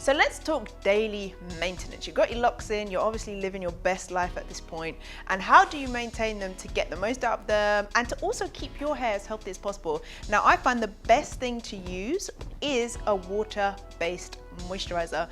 So let's talk daily maintenance. You've got your locks in, you're obviously living your best life at this point, and how do you maintain them to get the most out of them and to also keep your hair as healthy as possible? Now, I find the best thing to use is a water-based moisturizer,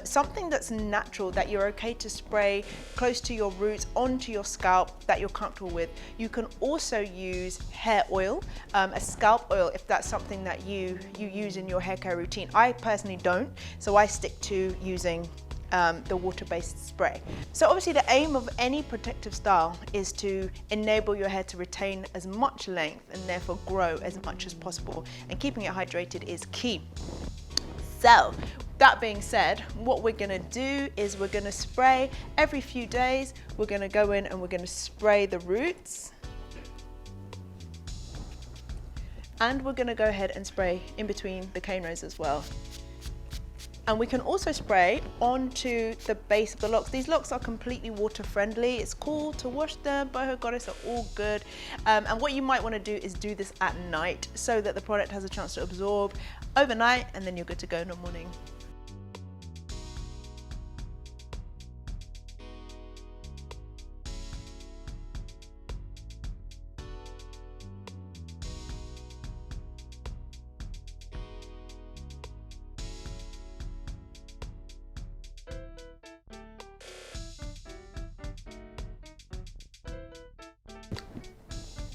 something that's natural, that you're okay to spray close to your roots, onto your scalp, that you're comfortable with. You can also use hair oil, a scalp oil, if that's something that you use in your hair care routine. I personally don't, so I stick to using the water-based spray. So obviously the aim of any protective style is to enable your hair to retain as much length and therefore grow as much as possible, and keeping it hydrated is key. So that being said, what we're going to do is we're going to spray every few days. We're going to go in and we're going to spray the roots, and we're going to go ahead and spray in between the cane rows as well. And we can also spray onto the base of the locks. These locks are completely water friendly. It's cool to wash them. Boho Goddess are all good. And what you might want to do is do this at night so that the product has a chance to absorb overnight, and then you're good to go in the morning.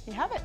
You have it.